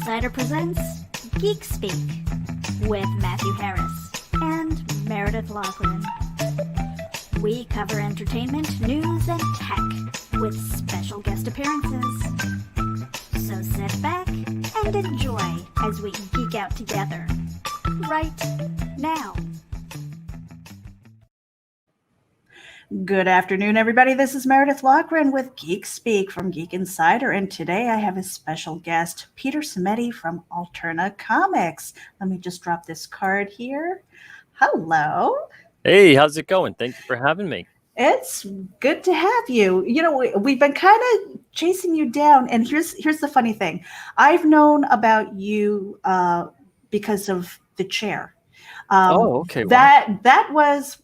Insider presents Geek Speak with Matthew Harris and Meredith Lachlan. We cover entertainment, news, and tech with special guest appearances. So sit back and enjoy as we geek out together right now. Good afternoon, everybody. This is Meredith Lachlan with Geek Speak from Geek Insider, and today I have a special guest, Peter Simeti from Alterna Comics. Let me just drop this card here. Hello. Hey, how's it going? Thank you for having me. It's good to have you. You know, we've been kind of chasing you down, and here's the funny thing. I've known about you because of the chair. Okay. That was,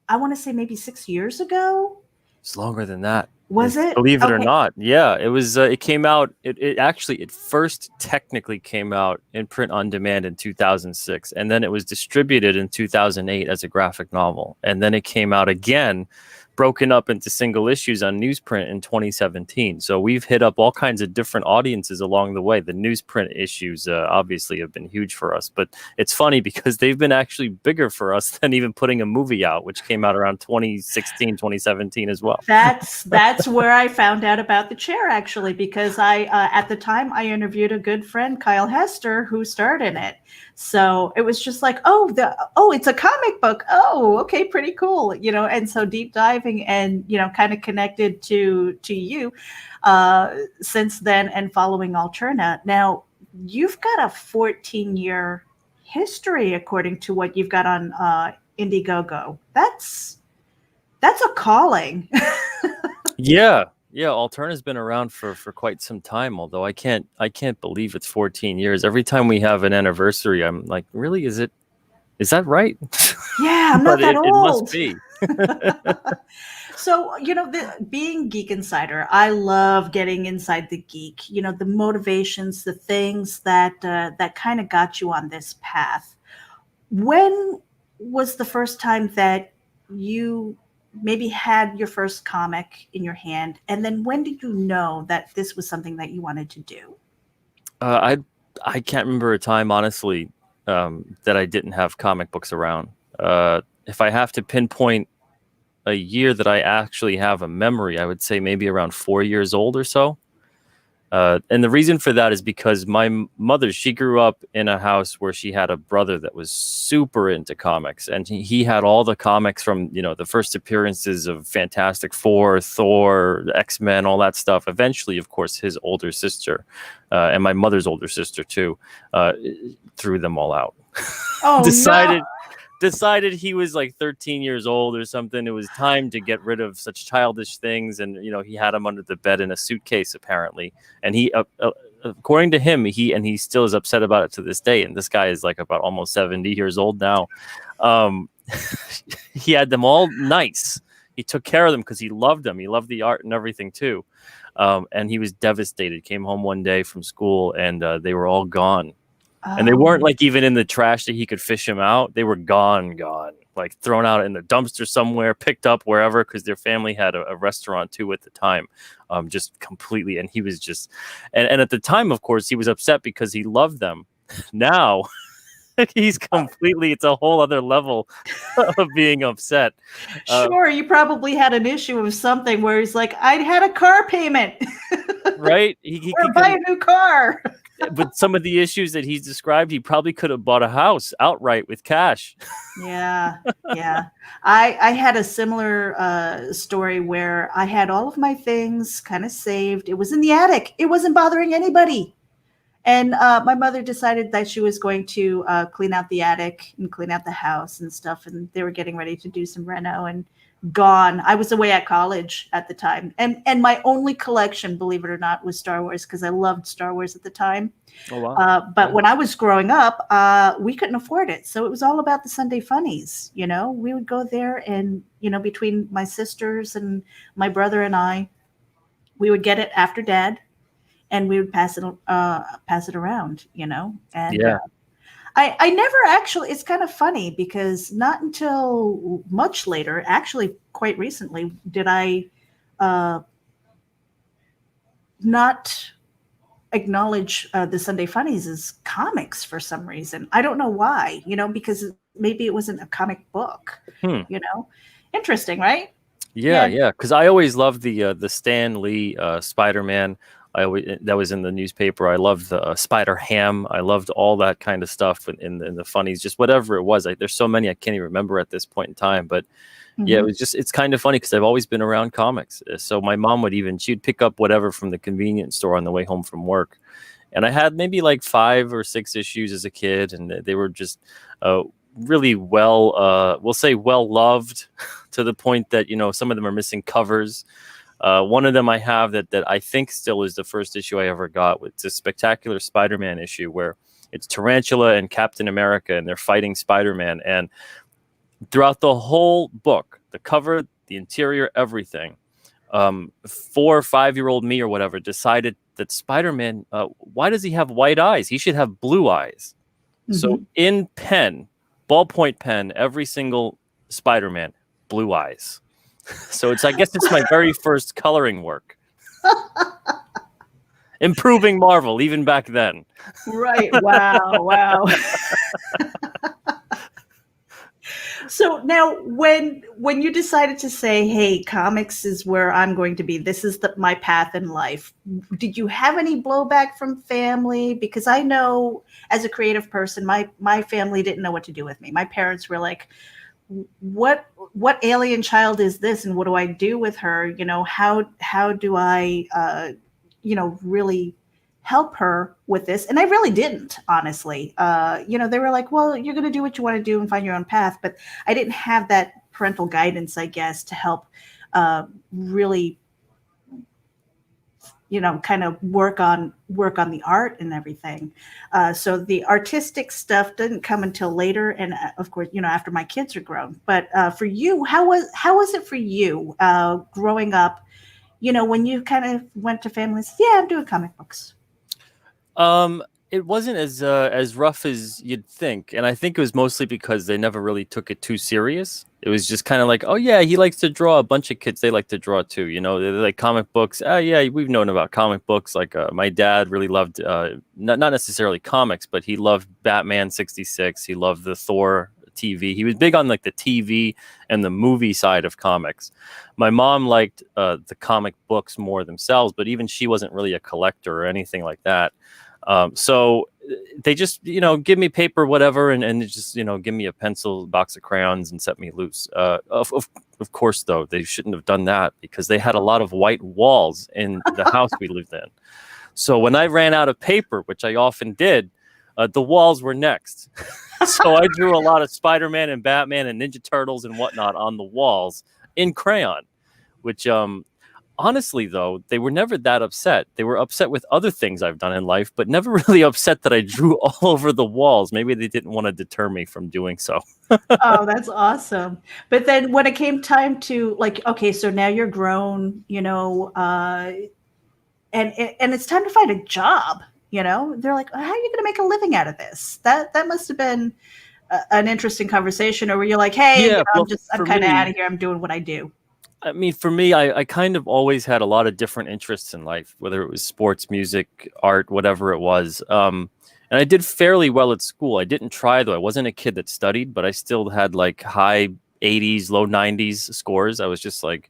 I want to say, maybe 6 years ago. It's longer than that. Was it? Believe it or not. Yeah, it was. It came out. It first technically came out in print on demand in 2006, and then it was distributed in 2008 as a graphic novel, and then it came out again, broken up into single issues on newsprint in 2017. So we've hit up all kinds of different audiences along the way. The newsprint issues obviously have been huge for us, but it's funny because they've been actually bigger for us than even putting a movie out, which came out around 2016, 2017 as well. That's where I found out about the chair, actually, because I at the time I interviewed a good friend, Kyle Hester, who starred in it. So it was just like, it's a comic book. Oh, okay, pretty cool, you know. And so deep diving and, you know, kind of connected to you since then and following Alterna. Now, you've got a 14-year history according to what you've got on Indiegogo. That's a calling. Yeah, Alterna's been around for quite some time, although I can't believe it's 14 years. Every time we have an anniversary, I'm like, really, is that right? Yeah, I'm not that old. It must be. So, you know, being Geek Insider, I love getting inside the geek, you know, the motivations, the things that kind of got you on this path. When was the first time that you maybe had your first comic in your hand, and then when did you know that this was something that you wanted to do? I can't remember a time, honestly, that I didn't have comic books around. If I have to pinpoint a year that I actually have a memory, I would say maybe around 4 years old or so. And the reason for that is because my mother, she grew up in a house where she had a brother that was super into comics, and he had all the comics from, you know, the first appearances of Fantastic Four, Thor, X-Men, all that stuff. Eventually, of course, his older sister and my mother's older sister too threw them all out. Oh, Decided he was like 13 years old or something. It was time to get rid of such childish things. And, you know, he had him under the bed in a suitcase, apparently. And he, according to him, he still is upset about it to this day. And this guy is like about almost 70 years old now. He had them all nice. He took care of them because he loved them. He loved the art and everything too. And he was devastated. Came home one day from school and they were all gone. And they weren't like even in the trash that he could fish them out. They were gone, like thrown out in the dumpster somewhere, picked up wherever, because their family had a restaurant too at the time, just completely. And he was just, and at the time, of course, he was upset because he loved them. Now he's completely, it's a whole other level of being upset. Sure, you probably had an issue of something where he's like, I had a car payment. Right? Or buy a new car. But some of the issues that he's described, he probably could have bought a house outright with cash. Yeah. I had a similar story where I had all of my things kind of saved. It was in the attic. It wasn't bothering anybody. And my mother decided that she was going to clean out the attic and clean out the house and stuff. And they were getting ready to do some reno and gone. I was away at college at the time. And my only collection, believe it or not, was Star Wars because I loved Star Wars at the time. Oh, wow. But when I was growing up, we couldn't afford it. So it was all about the Sunday funnies. You know, we would go there and, you know, between my sisters and my brother and I, we would get it after Dad and we would pass it around, you know. And yeah. I never actually, it's kind of funny because not until much later, actually quite recently, did I not acknowledge the Sunday Funnies as comics for some reason. I don't know why, because maybe it wasn't a comic book, Interesting, right? Yeah. Because I always loved the Stan Lee Spider-Man. That was in the newspaper. I loved the Spider Ham. I loved all that kind of stuff in the funnies, just whatever it was. There's so many I can't even remember at this point in time. But yeah, it's kind of funny because I've always been around comics. So my mom she'd pick up whatever from the convenience store on the way home from work. And I had maybe like 5 or 6 issues as a kid, and they were just really we'll say well loved to the point that, some of them are missing covers. One of them I have that I think still is the first issue I ever got. It's a Spectacular Spider-Man issue where it's Tarantula and Captain America, and they're fighting Spider-Man. And throughout the whole book, the cover, the interior, everything, 4 or 5-year-old me or whatever decided that Spider-Man, why does he have white eyes? He should have blue eyes. So in pen, ballpoint pen, every single Spider-Man, blue eyes. So I guess it's my very first coloring work. Improving Marvel, even back then. Right. Wow. So now when you decided to say, hey, comics is where I'm going to be, this is my path in life, did you have any blowback from family? Because I know as a creative person, my family didn't know what to do with me. My parents were like, what alien child is this, and what do I do with her? How do I really help her with this? And I really didn't, honestly. They were like, well, you're going to do what you want to do and find your own path. But I didn't have that parental guidance, I guess, to help really kind of work on the art and everything. So the artistic stuff didn't come until later, and of course, after my kids are grown. But for you, how was it for you growing up? When you kind of went to families, yeah, I'm doing comic books. It wasn't as rough as you'd think, and I think it was mostly because they never really took it too serious. It was just kind of like, oh yeah, he likes to draw. A bunch of kids, they like to draw too. They like comic books. Yeah, we've known about comic books. Like my dad really loved not necessarily comics, but he loved Batman '66. He loved the Thor TV. He was big on like the TV and the movie side of comics. My mom liked the comic books more themselves, but even she wasn't really a collector or anything like that. So they just, give me paper, whatever, and just, give me a pencil, box of crayons, and set me loose. Of course, though, they shouldn't have done that because they had a lot of white walls in the house we lived in. So when I ran out of paper, which I often did, the walls were next. So I drew a lot of Spider-Man and Batman and Ninja Turtles and whatnot on the walls in crayon, which, honestly, though, they were never that upset. They were upset with other things I've done in life, but never really upset that I drew all over the walls. Maybe they didn't want to deter me from doing so. Oh, that's awesome. But then when it came time to okay, so now you're grown, and it's time to find a job, they're like, how are you going to make a living out of this? That must have been an interesting conversation, or where you're like, hey, yeah, I'm kind of out of here. I'm doing what I do. I mean, for me, I kind of always had a lot of different interests in life, whether it was sports, music, art, whatever it was. And I did fairly well at school. I didn't try, though. I wasn't a kid that studied, but I still had like high 80s, low 90s scores. I was just like,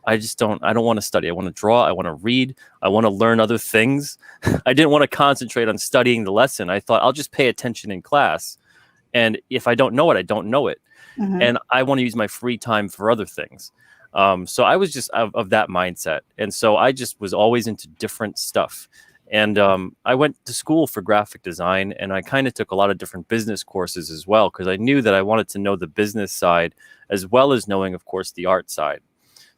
I don't want to study. I want to draw. I want to read. I want to learn other things. I didn't want to concentrate on studying the lesson. I thought I'll just pay attention in class. And if I don't know it, I don't know it. Mm-hmm. And I want to use my free time for other things. So I was just of that mindset. And so I just was always into different stuff. And I went to school for graphic design, and I kind of took a lot of different business courses as well, because I knew that I wanted to know the business side as well as knowing, of course, the art side.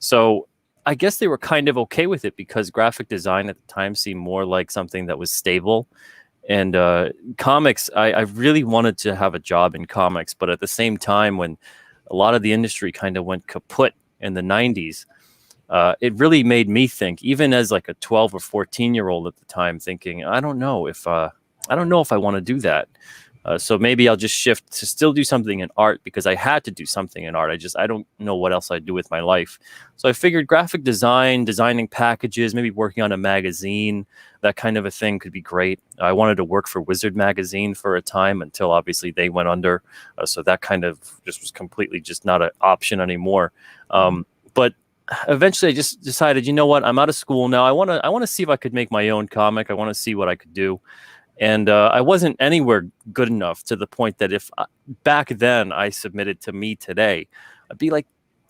So I guess they were kind of okay with it because graphic design at the time seemed more like something that was stable. And comics, I really wanted to have a job in comics. But at the same time, when a lot of the industry kind of went kaput in the 90s, it really made me think, even as like a 12 or 14-year-old at the time, thinking, I don't know if I want to do that. So maybe I'll just shift to still do something in art because I had to do something in art. I don't know what else I'd do with my life. So I figured graphic design, designing packages, maybe working on a magazine, that kind of a thing could be great. I wanted to work for Wizard magazine for a time until obviously they went under. So that kind of just was completely just not an option anymore. But eventually I just decided, you know what, I'm out of school now. I want to see if I could make my own comic. I want to see what I could do. And I wasn't anywhere good enough to the point that if back then I submitted to Me Today, I'd be like,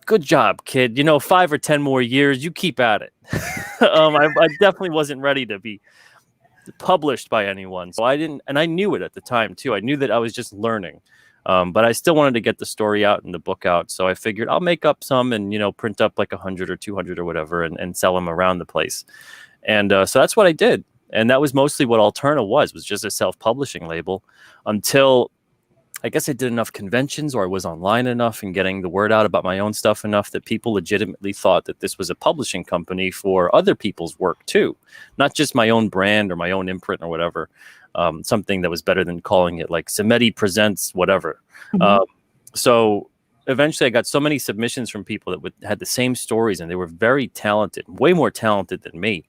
good job, kid. 5 or 10 more years, you keep at it. I definitely wasn't ready to be published by anyone. So I didn't, and I knew it at the time too. I knew that I was just learning. But I still wanted to get the story out and the book out. So I figured I'll make up some and, print up like 100 or 200 or whatever and sell them around the place. And so that's what I did. And that was mostly what Alterna was just a self-publishing label until I guess I did enough conventions or I was online enough and getting the word out about my own stuff enough that people legitimately thought that this was a publishing company for other people's work too, not just my own brand or my own imprint or whatever. Something that was better than calling it like Simeti presents whatever. So eventually I got so many submissions from people that had the same stories and they were very talented, way more talented than me.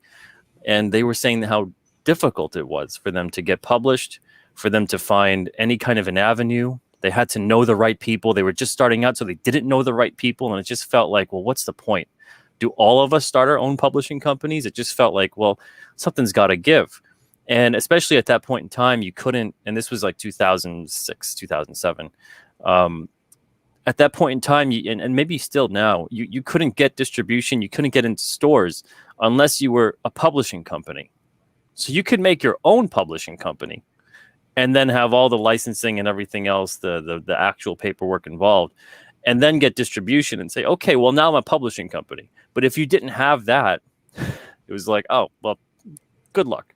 And they were saying how difficult it was for them to get published, for them to find any kind of an avenue. They had to know the right people. They were just starting out, so they didn't know the right people. And it just felt like, well, what's the point? Do all of us start our own publishing companies? It just felt like, well, something's got to give. And especially at that point in time, you couldn't, and this was like 2006, 2007. At that point in time, and maybe still now, you couldn't get distribution. You couldn't get into stores unless you were a publishing company. So you could make your own publishing company and then have all the licensing and everything else, the actual paperwork involved, and then get distribution and say, okay, well, now I'm a publishing company. But if you didn't have that, it was like, oh, well, good luck.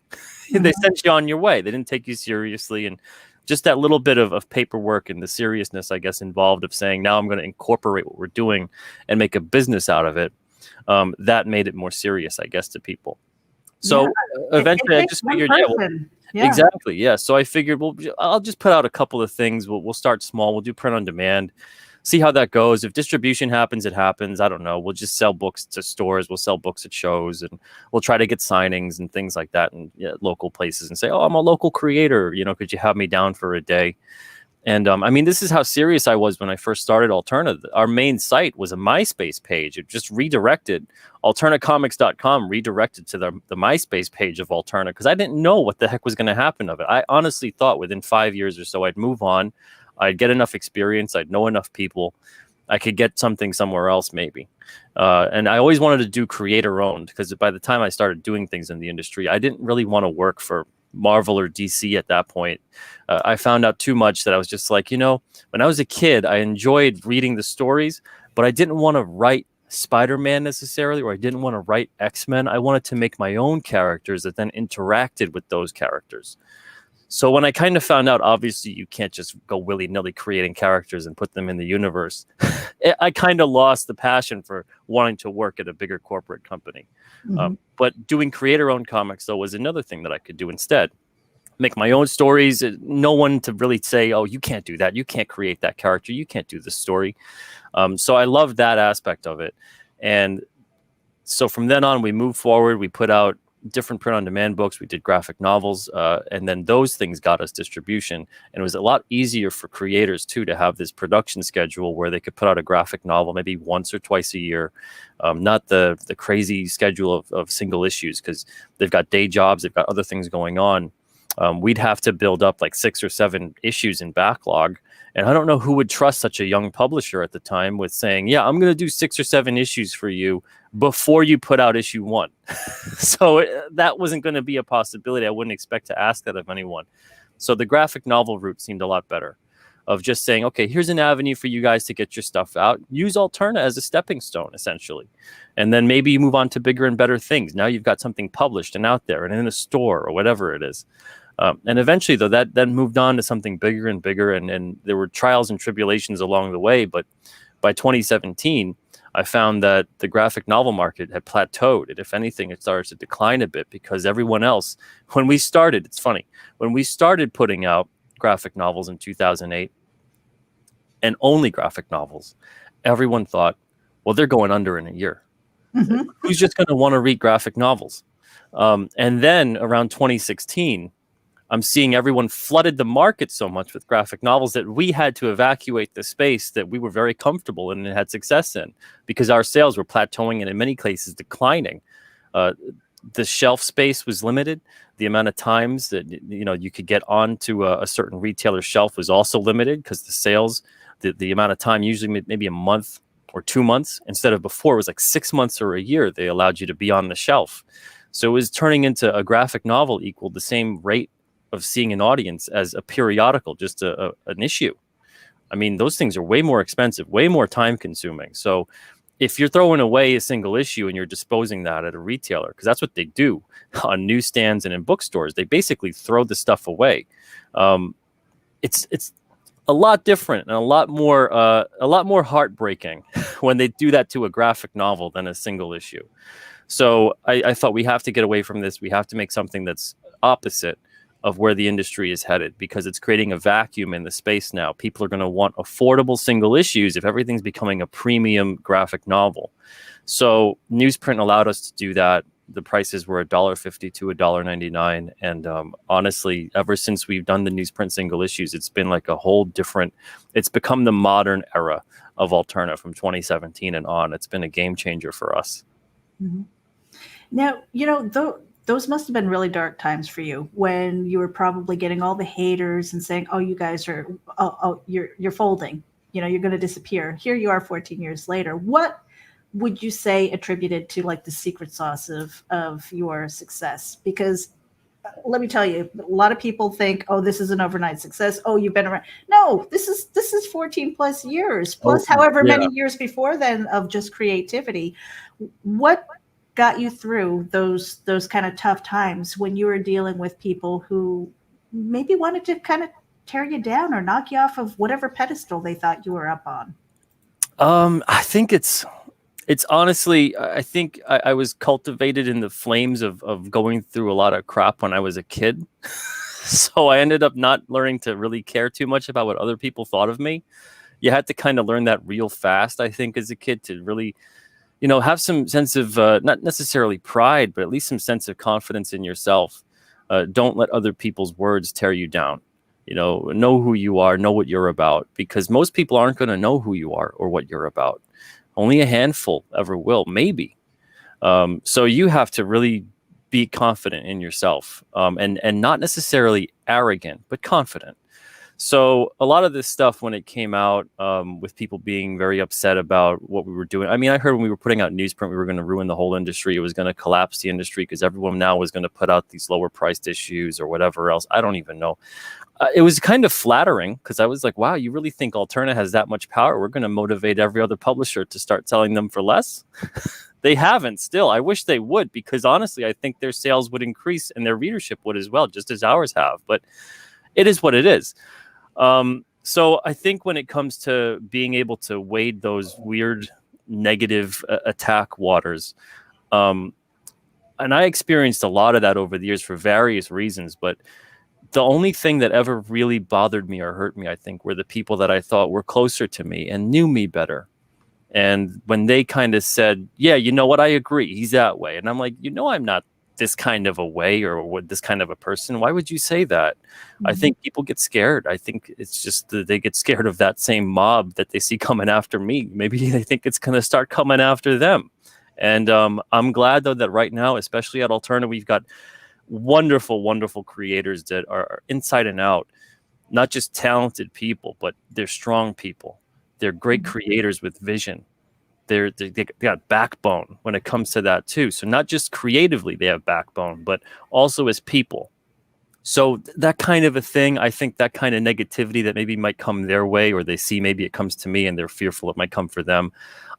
They sent you on your way. They didn't take you seriously. And just that little bit of paperwork and the seriousness, I guess, involved of saying, now I'm going to incorporate what we're doing and make a business out of it. That made it more serious, I guess, to people. So eventually I just figured, exactly. Yeah. So I figured, well, I'll just put out a couple of things. We'll start small. We'll do print on demand, see how that goes. If distribution happens, it happens. I don't know. We'll just sell books to stores. We'll sell books at shows and we'll try to get signings and things like that in local places and say, oh, I'm a local creator. Could you have me down for a day? And I mean, this is how serious I was when I first started Alterna. Our main site was a MySpace page. It just redirected. Alternacomics.com redirected to the MySpace page of Alterna because I didn't know what the heck was going to happen of it. I honestly thought within 5 years or so, I'd move on. I'd get enough experience. I'd know enough people. I could get something somewhere else maybe. And I always wanted to do creator owned because by the time I started doing things in the industry, I didn't really want to work for Marvel or DC at that point. I found out too much that I was just like, when I was a kid, I enjoyed reading the stories, but I didn't want to write Spider-Man necessarily, or I didn't want to write X-Men. I wanted to make my own characters that then interacted with those characters. So when I kind of found out, obviously, you can't just go willy-nilly creating characters and put them in the universe, I kind of lost the passion for wanting to work at a bigger corporate company. But doing creator-owned comics, though, was another thing that I could do instead. Make my own stories. No one to really say, oh, you can't do that. You can't create that character. You can't do this story. So I loved that aspect of it. And so from then on, we moved forward. We put out different print-on-demand books. We did graphic novels. And then those things got us distribution. And it was a lot easier for creators, too, to have this production schedule where they could put out a graphic novel maybe once or twice a year. Not the crazy schedule of single issues because they've got day jobs. They've got other things going on. We'd have to build up like 6 or 7 issues in backlog. And I don't know who would trust such a young publisher at the time with saying, yeah, I'm going to do 6 or 7 issues for you before you put out issue 1. So that wasn't going to be a possibility. I wouldn't expect to ask that of anyone. So the graphic novel route seemed a lot better of just saying, okay, here's an avenue for you guys to get your stuff out. Use Alterna as a stepping stone, essentially. And then maybe you move on to bigger and better things. Now you've got something published and out there and in a store or whatever it is. And eventually, though, that then moved on to something bigger and bigger. And there were trials and tribulations along the way. But by 2017, I found that the graphic novel market had plateaued. And if anything, it started to decline a bit because everyone else, when we started, it's funny, when we started putting out graphic novels in 2008, and only graphic novels, everyone thought, well, they're going under in a year. Mhm. Who's just going to want to read graphic novels? And then around 2016, I'm seeing everyone flooded the market so much with graphic novels that we had to evacuate the space that we were very comfortable in and had success in, because our sales were plateauing and in many cases declining. The shelf space was limited. The amount of times that you could get onto a certain retailer's shelf was also limited, because the sales, the amount of time, usually maybe a month or 2 months, instead of before it was like 6 months or a year, they allowed you to be on the shelf. So it was turning into a graphic novel equaled the same rate of seeing an audience as a periodical, just an issue. I mean, those things are way more expensive, way more time consuming. So if you're throwing away a single issue and you're disposing that at a retailer, because that's what they do on newsstands and in bookstores, they basically throw the stuff away. It's a lot different and a lot more heartbreaking when they do that to a graphic novel than a single issue. So I thought we have to get away from this. We have to make something that's opposite of where the industry is headed, because it's creating a vacuum in the space now. People are going to want affordable single issues if everything's becoming a premium graphic novel. So newsprint allowed us to do that. The prices were $1.50 to $1.99. And honestly, ever since we've done the newsprint single issues, it's been like a whole different, it's become the modern era of Alterna from 2017 and on. It's been a game changer for us. Mm-hmm. Now, those must have been really dark times for you, when you were probably getting all the haters and saying, "Oh, you guys are, you're folding. You're going to disappear." Here you are, 14 years later. What would you say attributed to like the secret sauce of your success? Because let me tell you, a lot of people think, "Oh, this is an overnight success. Oh, you've been around." No, this is 14 plus years, plus however many years before then of just creativity. What got you through those kind of tough times when you were dealing with people who maybe wanted to kind of tear you down or knock you off of whatever pedestal they thought you were up on? I think it's honestly, I think I was cultivated in the flames of going through a lot of crap when I was a kid. So I ended up not learning to really care too much about what other people thought of me. You had to kind of learn that real fast, I think, as a kid, to really have some sense of not necessarily pride, but at least some sense of confidence in yourself. Don't let other people's words tear you down. Know who you are, know what you're about, because most people aren't going to know who you are or what you're about. Only a handful ever will, maybe. So you have to really be confident in yourself, and not necessarily arrogant, but confident. So a lot of this stuff, when it came out, with people being very upset about what we were doing. I mean, I heard when we were putting out newsprint, we were going to ruin the whole industry. It was going to collapse the industry because everyone now was going to put out these lower priced issues or whatever else. I don't even know. It was kind of flattering, because I was like, wow, you really think Alterna has that much power? We're going to motivate every other publisher to start selling them for less? They haven't still. I wish they would, because honestly, I think their sales would increase and their readership would as well, just as ours have. But it is what it is. So I think when it comes to being able to wade those weird negative attack waters, and I experienced a lot of that over the years for various reasons, but the only thing that ever really bothered me or hurt me, I think, were the people that I thought were closer to me and knew me better. And when they kind of said, yeah, you know what, I agree, he's that way. And I'm like, I'm not this kind of a way or this kind of a person. Why would you say that? Mm-hmm. I think people get scared. I think it's just that they get scared of that same mob that they see coming after me. Maybe they think it's going to start coming after them. And I'm glad, though, that right now, especially at Alterna, we've got wonderful, wonderful creators that are inside and out, not just talented people, but they're strong people. They're great creators with vision. They got backbone when it comes to that too. So not just creatively they have backbone, but also as people. So that kind of a thing, I think that kind of negativity that maybe might come their way, or they see maybe it comes to me and they're fearful it might come for them,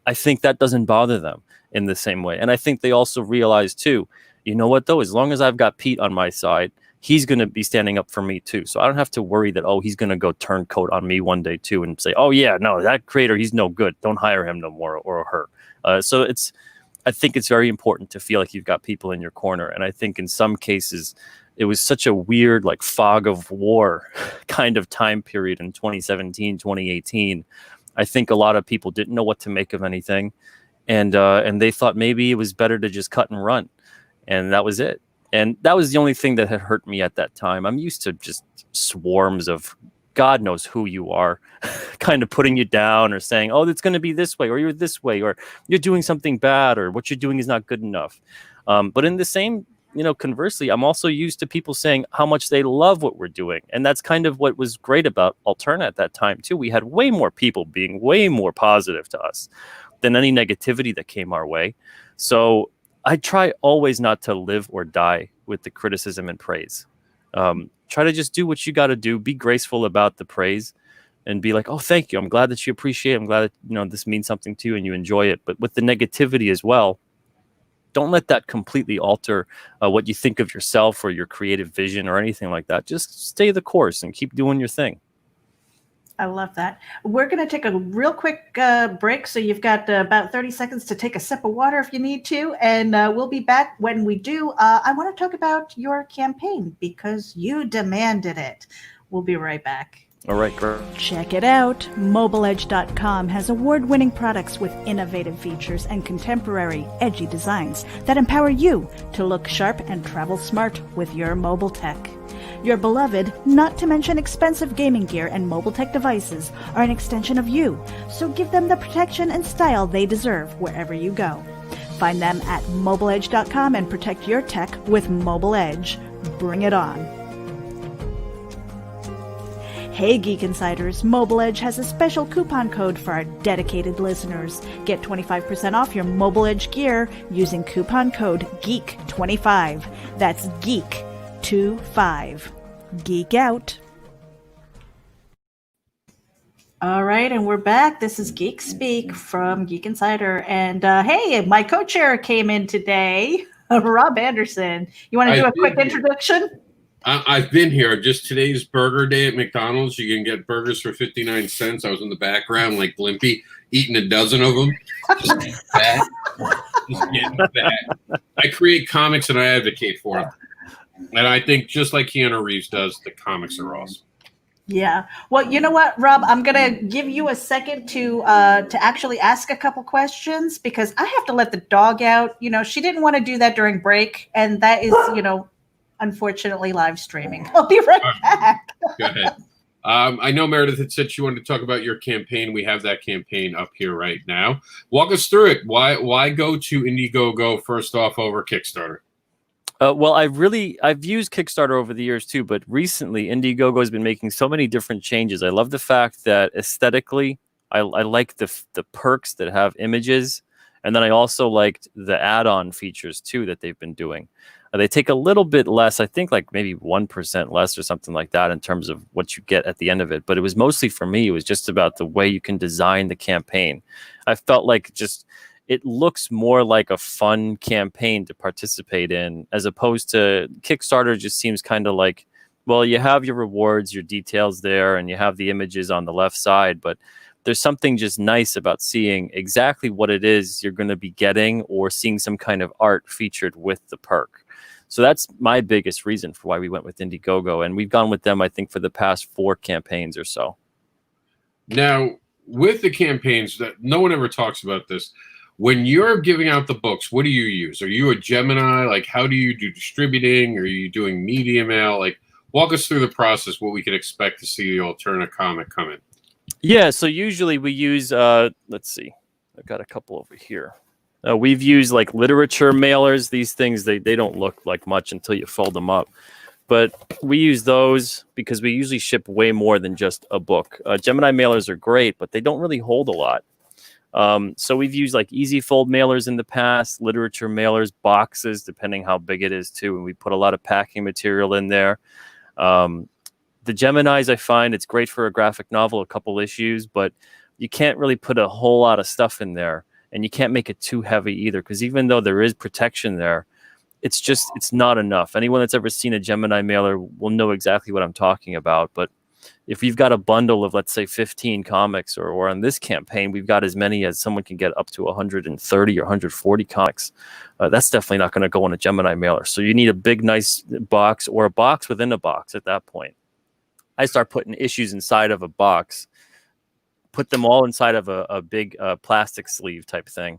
I think that doesn't bother them in the same way. And I think they also realize too, you know what though, as long as I've got Pete on my side, he's going to be standing up for me too. So I don't have to worry that, oh, he's going to go turncoat on me one day too and say, oh yeah, no, that creator, he's no good. Don't hire him no more, or her. So I think it's very important to feel like you've got people in your corner. And I think in some cases, it was such a weird like fog of war kind of time period in 2017, 2018. I think a lot of people didn't know what to make of anything, and they thought maybe it was better to just cut and run, and that was it. And that was the only thing that had hurt me at that time. I'm used to just swarms of God knows who you are kind of putting you down or saying, oh, it's going to be this way, or you're this way, or you're doing something bad, or what you're doing is not good enough. But in the same, conversely, I'm also used to people saying how much they love what we're doing. And that's kind of what was great about Alterna at that time, too. We had way more people being way more positive to us than any negativity that came our way. So I try always not to live or die with the criticism and praise. Try to just do what you got to do. Be graceful about the praise and be like, oh, thank you. I'm glad that you appreciate it. I'm glad that, this means something to you and you enjoy it. But with the negativity as well, don't let that completely alter what you think of yourself or your creative vision or anything like that. Just stay the course and keep doing your thing. I love that. We're going to take a real quick break. So you've got about 30 seconds to take a sip of water if you need to. And we'll be back. When we do, I want to talk about your campaign because you demanded it. We'll be right back. All right, great. Check it out. MobileEdge.com has award-winning products with innovative features and contemporary, edgy designs that empower you to look sharp and travel smart with your mobile tech. Your beloved, not to mention expensive gaming gear and mobile tech devices are an extension of you, so give them the protection and style they deserve wherever you go. Find them at MobileEdge.com and protect your tech with Mobile Edge. Bring it on. Hey Geek Insiders, Mobile Edge has a special coupon code for our dedicated listeners. Get 25% off your Mobile Edge gear using coupon code GEEK25. That's GEEK25. Geek out. All right, and we're back. This is Geek Speak from Geek Insider. And hey, my co-chair came in today, Rob Anderson. You want to do a quick introduction? I've been here. Just today's burger day at McDonald's. You can get burgers for 59 cents. I was in the background like Blimpy, eating a dozen of them. Just getting fat. Just getting fat. I create comics and I advocate for them. And I think just like Keanu Reeves does, the comics are awesome. Yeah. Well, you know what, Rob? I'm going to give you a second to actually ask a couple questions because I have to let the dog out. She didn't want to do that during break. And that is, unfortunately live streaming. I'll be right back. Go ahead. I know Meredith had said she wanted to talk about your campaign. We have that campaign up here right now. Walk us through it. Why go to Indiegogo first off over Kickstarter? Well, I've used Kickstarter over the years too, but recently Indiegogo has been making so many different changes. I love the fact that aesthetically, I like the perks that have images, and then I also liked the add-on features too that they've been doing. They take a little bit less, I think like maybe 1% less or something like that in terms of what you get at the end of it. But it was mostly for me, it was just about the way you can design the campaign. I felt like it looks more like a fun campaign to participate in as opposed to Kickstarter just seems kind of like, well, you have your rewards, your details there, and you have the images on the left side, but there's something just nice about seeing exactly what it is you're going to be getting or seeing some kind of art featured with the perk. So that's my biggest reason for why we went with Indiegogo. And we've gone with them, I think, for the past 4 campaigns or so. Now, with the campaigns, that no one ever talks about this. When you're giving out the books, what do you use? Are you a Gemini? Like, how do you do distributing? Are you doing media mail? Like, walk us through the process, what we could expect to see the Alterna comic come in. Yeah, so usually we use, let's see, I've got a couple over here. We've used like literature mailers. These things, they don't look like much until you fold them up. But we use those because we usually ship way more than just a book. Gemini mailers are great, but they don't really hold a lot. So we've used like easy fold mailers in the past, literature mailers, boxes, depending how big it is too. And we put a lot of packing material in there. The Geminis, I find it's great for a graphic novel, a couple issues, but you can't really put a whole lot of stuff in there. And you can't make it too heavy either, because even though there is protection there, it's not enough. Anyone that's ever seen a Gemini mailer will know exactly what I'm talking about. But if you've got a bundle of, let's say, 15 comics, or on this campaign, we've got as many as someone can get up to 130 or 140 comics. That's definitely not going to go on a Gemini mailer. So you need a big, nice box, or a box within a box at that point. I start putting issues inside of a box, put them all inside of a big plastic sleeve type thing,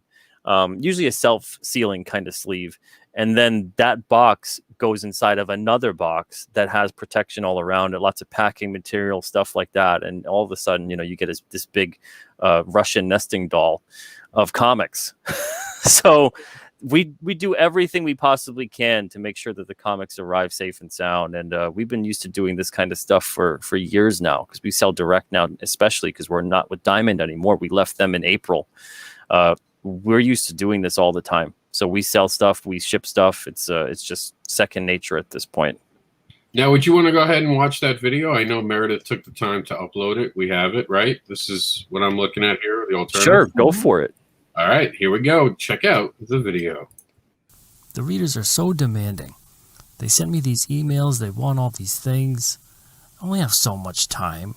usually a self-sealing kind of sleeve. And then that box goes inside of another box that has protection all around it, lots of packing material, stuff like that. And all of a sudden, you get this big Russian nesting doll of comics. So we do everything we possibly can to make sure that the comics arrive safe and sound. And we've been used to doing this kind of stuff for years now, because we sell direct now, especially because we're not with Diamond anymore. We left them in April. We're used to doing this all the time. So we sell stuff, we ship stuff. It's just second nature at this point. Now, would you want to go ahead and watch that video? I know Meredith took the time to upload it. We have it, right? This is what I'm looking at here, the alternative. Sure, go for it. All right, here we go. Check out the video. The readers are so demanding. They send me these emails. They want all these things. I only have so much time.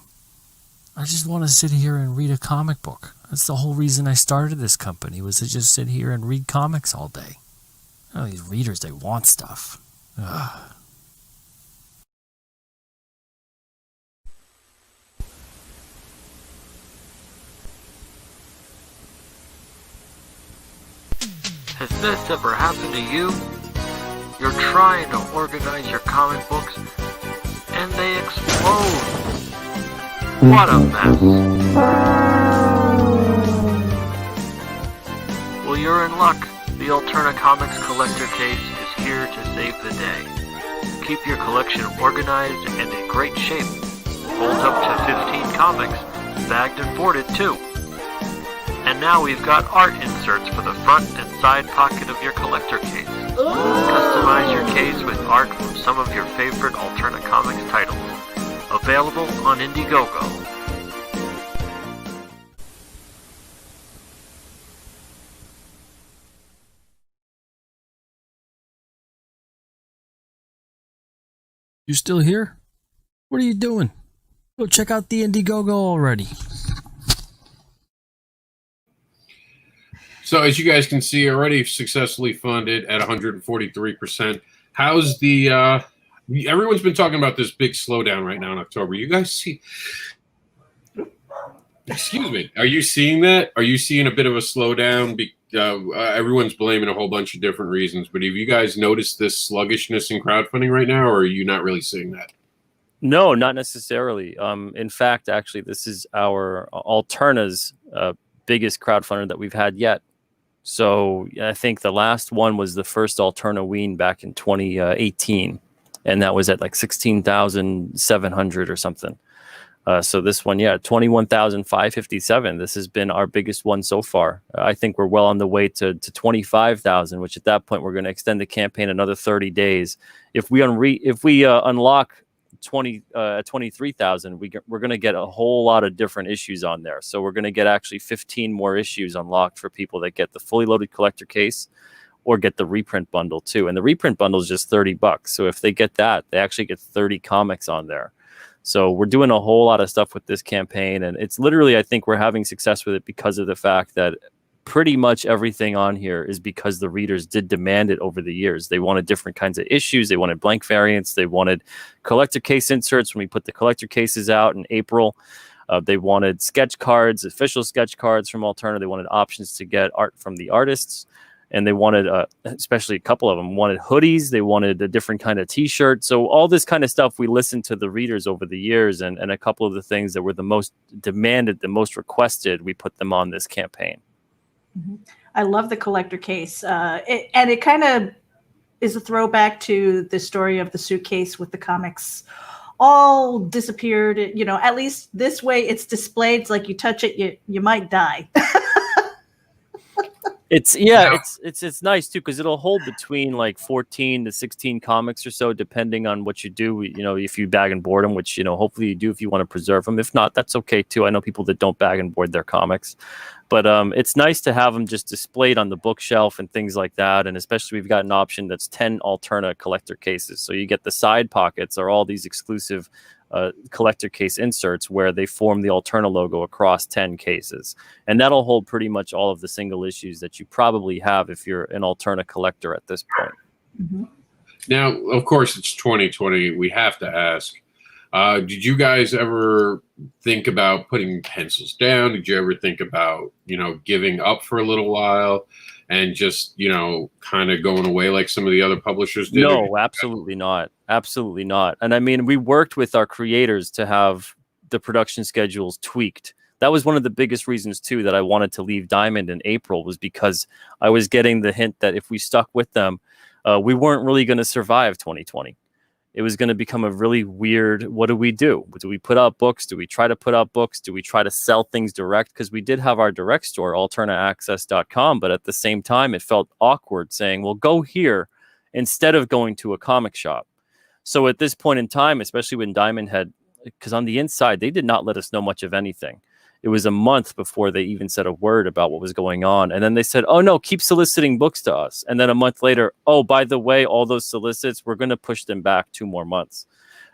I just want to sit here and read a comic book. That's the whole reason I started this company, was to just sit here and read comics all day. These readers, they want stuff. Ugh. Has this ever happened to you? You're trying to organize your comic books, and they explode. What a mess. Well, you're in luck. The Alterna Comics collector case is here to save the day. Keep your collection organized and in great shape. Holds up to 15 comics, bagged and boarded too. And now we've got art inserts for the front and side pocket of your collector case. Customize your case with art from some of your favorite Alterna Comics titles. Available on Indiegogo. You still here? What are you doing? Go check out the Indiegogo already. So as you guys can see, already successfully funded at 143%. How's the everyone's been talking about this big slowdown right now in October. You guys see, excuse me, are you seeing that? Are you seeing a bit of a slowdown? Everyone's blaming a whole bunch of different reasons, but have you guys noticed this sluggishness in crowdfunding right now, or are you not really seeing that? No, not necessarily. In fact, actually, this is our Alterna's biggest crowdfunder that we've had yet. So I think the last one was the first Alterna Ween back in 2018. And that was at like 16,700 or something. So this one, 21,557. This has been our biggest one so far. I think we're well on the way to 25,000, which at that point we're going to extend the campaign another 30 days. If we unlock 23,000, we're going to get a whole lot of different issues on there. So we're going to get actually 15 more issues unlocked for people that get the fully loaded collector case, or get the reprint bundle too. And the reprint bundle is just $30. So if they get that, they actually get 30 comics on there. So we're doing a whole lot of stuff with this campaign. And it's literally, I think we're having success with it because of the fact that pretty much everything on here is because the readers did demand it over the years. They wanted different kinds of issues. They wanted blank variants. They wanted collector case inserts when we put the collector cases out in April. They wanted sketch cards, official sketch cards from Alterna. They wanted options to get art from the artists. And they wanted, especially a couple of them, wanted hoodies. They wanted a different kind of T-shirt. So all this kind of stuff, we listened to the readers over the years. And a couple of the things that were the most demanded, the most requested, we put them on this campaign. Mm-hmm. I love the collector case. It kind of is a throwback to the story of the suitcase with the comics all disappeared. At least this way it's displayed. It's like you touch it, you might die. It's nice too, because it'll hold between like 14 to 16 comics or so, depending on what you do. If you bag and board them, which hopefully you do if you want to preserve them. If not, that's okay too. I know people that don't bag and board their comics, but it's nice to have them just displayed on the bookshelf and things like that. And especially we've got an option that's 10 Alterna collector cases, so you get the side pockets are all these exclusive collector case inserts where they form the Alterna logo across 10 cases. And that'll hold pretty much all of the single issues that you probably have if you're an Alterna collector at this point. Mm-hmm. Now, of course, it's 2020. We have to ask, did you guys ever think about putting pencils down? Did you ever think about, giving up for a little while and just, kind of going away like some of the other publishers did? No, absolutely not. Absolutely not. And I mean, we worked with our creators to have the production schedules tweaked. That was one of the biggest reasons, too, that I wanted to leave Diamond in April, was because I was getting the hint that if we stuck with them, we weren't really going to survive 2020. It was going to become a really weird, what do we do? Do we put out books? Do we try to put out books? Do we try to sell things direct? Because we did have our direct store, alternaaccess.com, but at the same time, it felt awkward saying, well, go here instead of going to a comic shop. So at this point in time, especially when Diamond had, because on the inside, they did not let us know much of anything. It was a month before they even said a word about what was going on. And then they said, oh, no, keep soliciting books to us. And then a month later, oh, by the way, all those solicits, we're going to push them back 2 more months.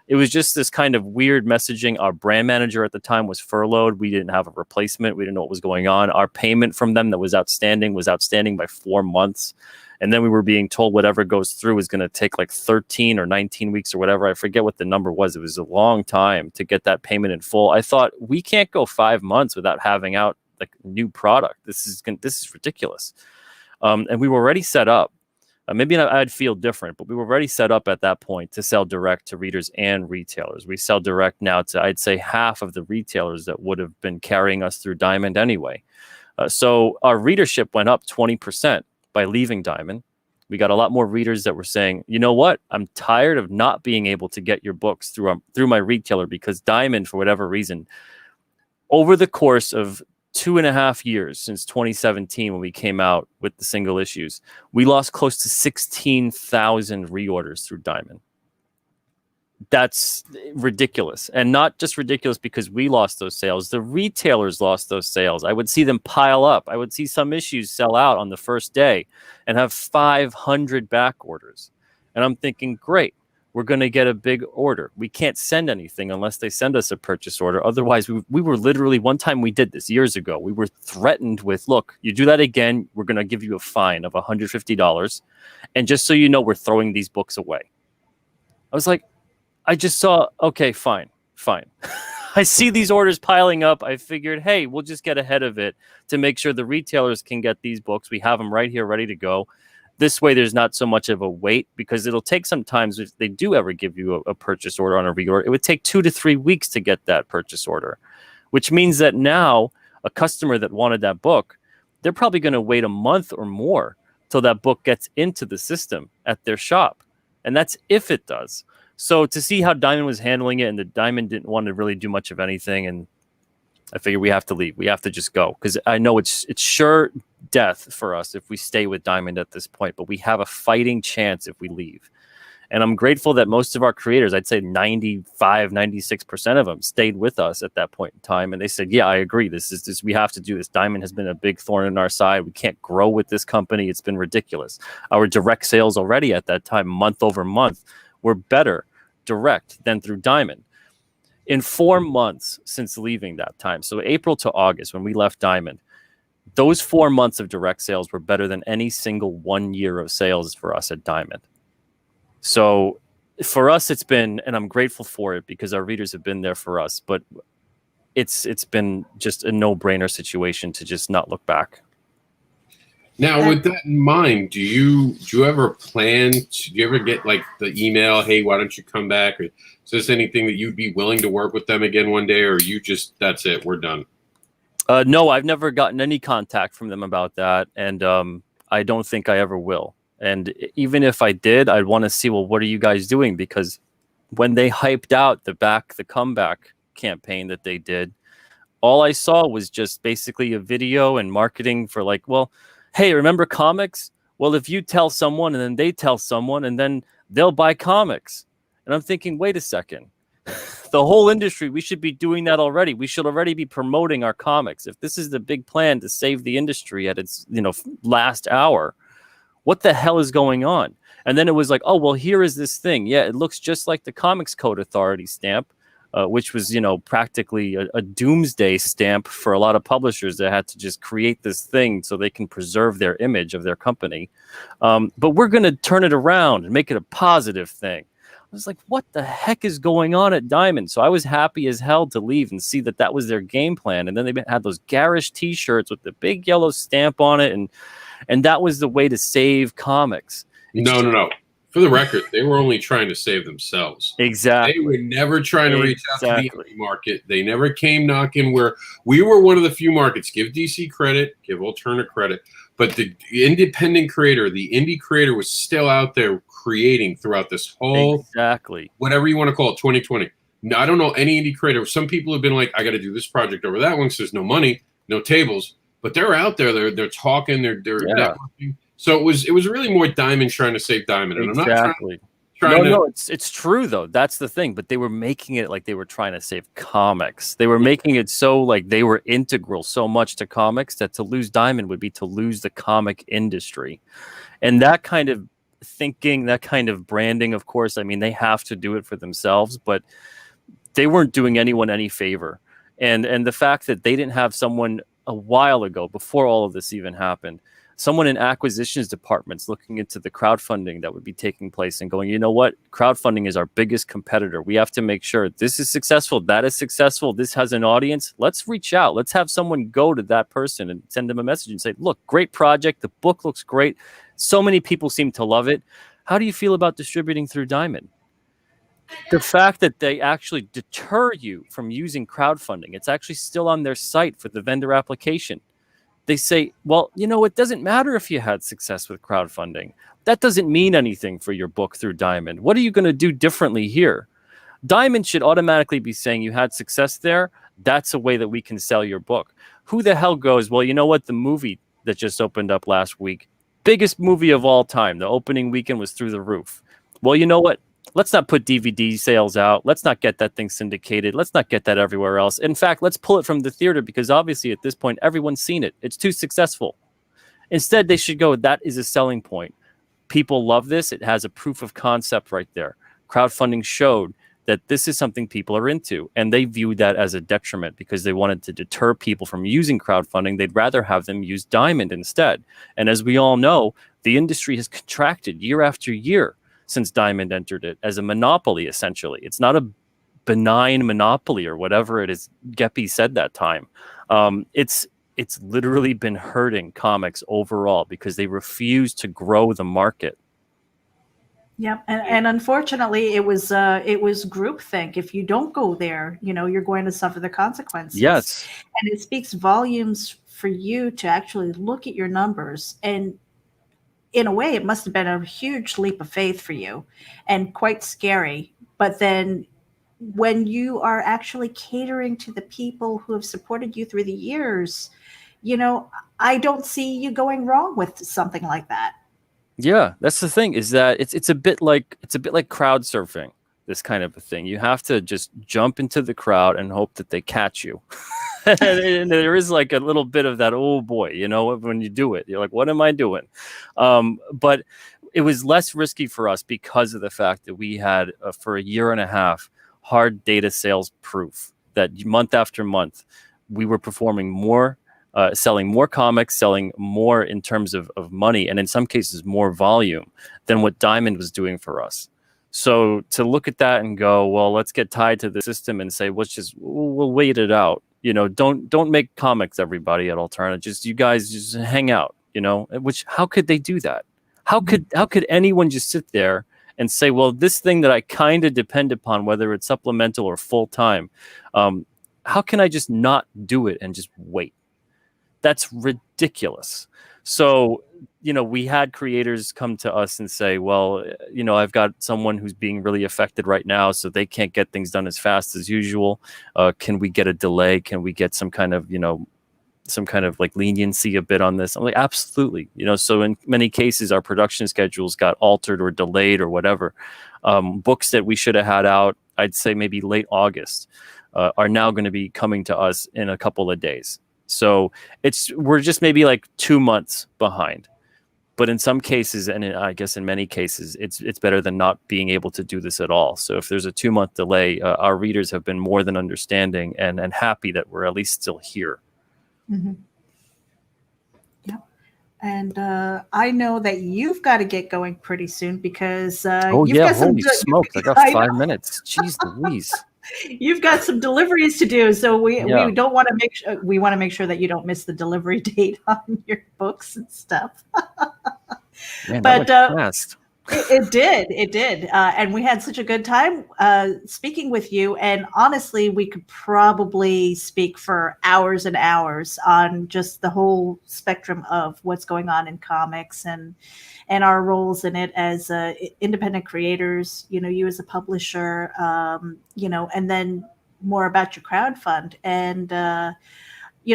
It was just this kind of weird messaging. Our brand manager at the time was furloughed. We didn't have a replacement. We didn't know what was going on. Our payment from them that was outstanding by 4 months. And then we were being told whatever goes through is going to take like 13 or 19 weeks or whatever. I forget what the number was. It was a long time to get that payment in full. I thought, we can't go 5 months without having out like new product. This is ridiculous. And we were already set up. Maybe I'd feel different, but we were already set up at that point to sell direct to readers and retailers. We sell direct now to, I'd say, half of the retailers that would have been carrying us through Diamond anyway. So our readership went up 20%. By leaving Diamond. We got a lot more readers that were saying, you know what, I'm tired of not being able to get your books through my retailer, because Diamond, for whatever reason, over the course of 2.5 years since 2017, when we came out with the single issues, we lost close to 16,000 reorders through Diamond. That's ridiculous. And not just ridiculous because we lost those sales. The retailers lost those sales. I would see them pile up. I would see some issues sell out on the first day and have 500 back orders. And I'm thinking, great, we're going to get a big order. We can't send anything unless they send us a purchase order. Otherwise, we were literally, one time we did this years ago, we were threatened with, look, you do that again, we're going to give you a fine of $150. And just so you know, we're throwing these books away. I was like, I just saw, okay, fine. I see these orders piling up. I figured, hey, we'll just get ahead of it to make sure the retailers can get these books. We have them right here ready to go. This way, there's not so much of a wait, because it'll take some time. If they do ever give you a purchase order on a reorder, it would take 2 to 3 weeks to get that purchase order, which means that now a customer that wanted that book, they're probably going to wait a month or more till that book gets into the system at their shop. And that's if it does. So to see how Diamond was handling it, and the Diamond didn't want to really do much of anything, and I figured we have to leave. We have to just go, because I know it's sure death for us if we stay with Diamond at this point, but we have a fighting chance if we leave. And I'm grateful that most of our creators, I'd say 95, 96% of them stayed with us at that point in time. And they said, yeah, I agree. This we have to do this. Diamond has been a big thorn in our side. We can't grow with this company. It's been ridiculous. Our direct sales already at that time, month over month, were better direct than through Diamond. In 4 months since leaving that time, so April to August when we left Diamond, those 4 months of direct sales were better than any single 1 year of sales for us at Diamond. So for us, it's been, and I'm grateful for it because our readers have been there for us, but it's been just a no-brainer situation to just not look back. Now, with that in mind, do you ever plan? Do you ever get like the email, "Hey, why don't you come back?" Or is this anything that you'd be willing to work with them again one day, or you just that's it, we're done? No, I've never gotten any contact from them about that, and I don't think I ever will. And even if I did, I'd want to see, well, what are you guys doing? Because when they hyped out the comeback campaign that they did, all I saw was just basically a video and marketing for like, well, hey, remember comics? Well, if you tell someone and then they tell someone and then they'll buy comics. And I'm thinking, wait a second. The whole industry, we should be doing that already. We should already be promoting our comics. If this is the big plan to save the industry at its, last hour, what the hell is going on? And then it was like, oh, well, here is this thing. Yeah, it looks just like the Comics Code Authority stamp. which was, practically a doomsday stamp for a lot of publishers that had to just create this thing so they can preserve their image of their company. But we're going to turn it around and make it a positive thing. I was like, what the heck is going on at Diamond? So I was happy as hell to leave and see that was their game plan. And then they had those garish T-shirts with the big yellow stamp on it. And that was the way to save comics. No. For the record, they were only trying to save themselves. Exactly. They were never trying to reach out to the indie market. They never came knocking where we were one of the few markets. Give DC credit, give Alterna credit. But the independent creator, the indie creator was still out there creating throughout this whole, whatever you want to call it, 2020. No, I don't know any indie creator. Some people have been like, I got to do this project over that one because there's no money, no tables. But they're out there. They're talking. They're networking. So it was really more Diamond trying to save Diamond. And I'm not trying it's true though. That's the thing. But they were making it like they were trying to save comics. They were making it so like they were integral so much to comics that to lose Diamond would be to lose the comic industry. And that kind of thinking, that kind of branding, of course, I mean, they have to do it for themselves, but they weren't doing anyone any favor. And the fact that they didn't have someone a while ago, before all of this even happened, someone in acquisitions departments looking into the crowdfunding that would be taking place and going, you know what, crowdfunding is our biggest competitor. We have to make sure this is successful, that is successful, this has an audience. Let's reach out. Let's have someone go to that person and send them a message and say, look, great project. The book looks great. So many people seem to love it. How do you feel about distributing through Diamond? The fact that they actually deter you from using crowdfunding, it's actually still on their site for the vendor application. They say, well, it doesn't matter if you had success with crowdfunding. That doesn't mean anything for your book through Diamond. What are you going to do differently here? Diamond should automatically be saying you had success there. That's a way that we can sell your book. Who the hell goes, well, you know what? The movie that just opened up last week, biggest movie of all time. The opening weekend was through the roof. Well, you know what? Let's not put DVD sales out. Let's not get that thing syndicated. Let's not get that everywhere else. In fact, let's pull it from the theater because obviously at this point, everyone's seen it. It's too successful. Instead, they should go, that is a selling point. People love this. It has a proof of concept right there. Crowdfunding showed that this is something people are into, and they viewed that as a detriment because they wanted to deter people from using crowdfunding. They'd rather have them use Diamond instead. And as we all know, the industry has contracted year after year since Diamond entered it as a monopoly, essentially. It's not a benign monopoly or whatever it is Geppy said that time. It's literally been hurting comics overall because they refuse to grow the market. Yep, and unfortunately, it was groupthink. If you don't go there, you're going to suffer the consequences. Yes, and it speaks volumes for you to actually look at your numbers. And in a way, it must have been a huge leap of faith for you, and quite scary. But then, when you are actually catering to the people who have supported you through the years, I don't see you going wrong with something like that. Yeah, that's the thing, is that it's a bit like crowd surfing, this kind of a thing. You have to just jump into the crowd and hope that they catch you. And there is like a little bit of that, oh boy, when you do it, you're like, what am I doing? But it was less risky for us because of the fact that we had, for a year and a half, hard data sales proof that month after month, we were performing more, selling more comics, selling more in terms of money, and in some cases more volume than what Diamond was doing for us. So to look at that and go, well, let's get tied to the system and say, we'll wait it out. Don't make comics, everybody at Alterna. You guys just hang out, which, how could they do that? How could anyone just sit there and say, well, this thing that I kind of depend upon, whether it's supplemental or full time, how can I just not do it and just wait? That's ridiculous. So, we had creators come to us and say, well, I've got someone who's being really affected right now, so they can't get things done as fast as usual. Can we get a delay? Can we get some kind of like leniency a bit on this? I'm like, absolutely. So in many cases, our production schedules got altered or delayed or whatever. Books that we should have had out, I'd say maybe late August, are now going to be coming to us in a couple of days. So we're just maybe like 2 months behind. But in some cases, and I guess in many cases, it's better than not being able to do this at all. So if there's a 2-month delay, our readers have been more than understanding and happy that we're at least still here. Mm-hmm. Yep. And I know that you've got to get going pretty soon because holy smokes! I got 5 minutes. Jeez Louise. You've got some deliveries to do, so we don't want to make sure that you don't miss the delivery date on your books and stuff. Man, but that went fast. It did, and we had such a good time speaking with you. And honestly, we could probably speak for hours and hours on just the whole spectrum of what's going on in comics and our roles in it as independent creators. You know, you as a publisher, and then more about your crowdfund. And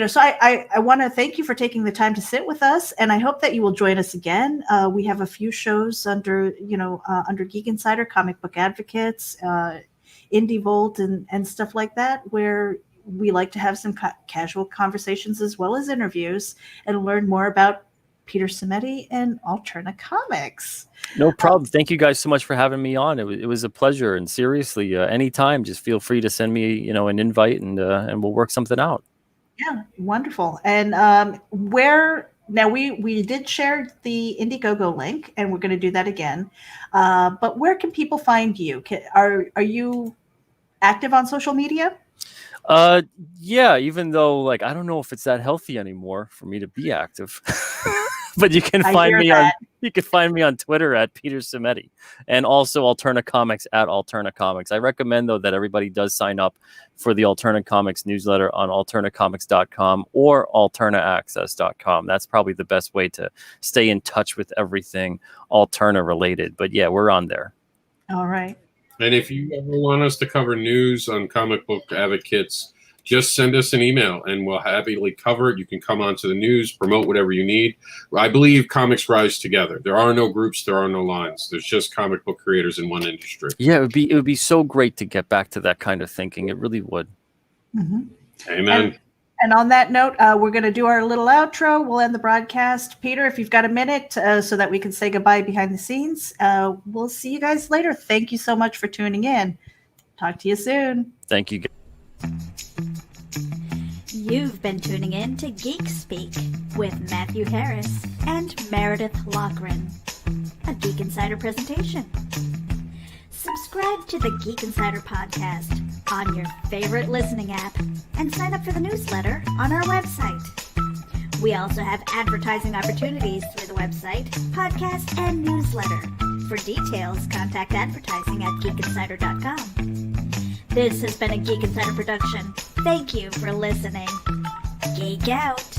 so I want to thank you for taking the time to sit with us, and I hope that you will join us again. We have a few shows under Geek Insider, Comic Book Advocates, Indie Volt, and stuff like that, where we like to have some casual conversations as well as interviews and learn more about Peter Simeti and Alterna Comics. No problem. Thank you guys so much for having me on. It was a pleasure, and seriously, anytime, just feel free to send me an invite, and we'll work something out. Yeah, wonderful. And we did share the Indiegogo link, and we're going to do that again. But where can people find you? Are you active on social media? Yeah, even though I don't know if it's that healthy anymore for me to be active. But you can find me on Twitter at Peter Simeti, and also Alterna Comics at Alterna Comics. I recommend though that everybody does sign up for the Alterna Comics newsletter on alternacomics.com or alternaaccess.com. That's probably the best way to stay in touch with everything Alterna related. But yeah, we're on there. All right. And if you ever want us to cover news on Comic Book Advocates, just send us an email and we'll happily cover it. You can come onto the news, promote whatever you need. I believe comics rise together. There are no groups, there are no lines. There's just comic book creators in one industry. Yeah, it would be so great to get back to that kind of thinking. It really would. Mm-hmm. Amen. And on that note, we're going to do our little outro. We'll end the broadcast. Peter, if you've got a minute so that we can say goodbye behind the scenes, we'll see you guys later. Thank you so much for tuning in. Talk to you soon. Thank you. You've been tuning in to Geek Speak with Matthew Harris and Meredith Lochran, a Geek Insider presentation. Subscribe to the Geek Insider podcast on your favorite listening app and sign up for the newsletter on our website. We also have advertising opportunities through the website, podcast, and newsletter. For details, contact advertising at geekinsider.com. This has been a Geek Insider production. Thank you for listening. Geek out!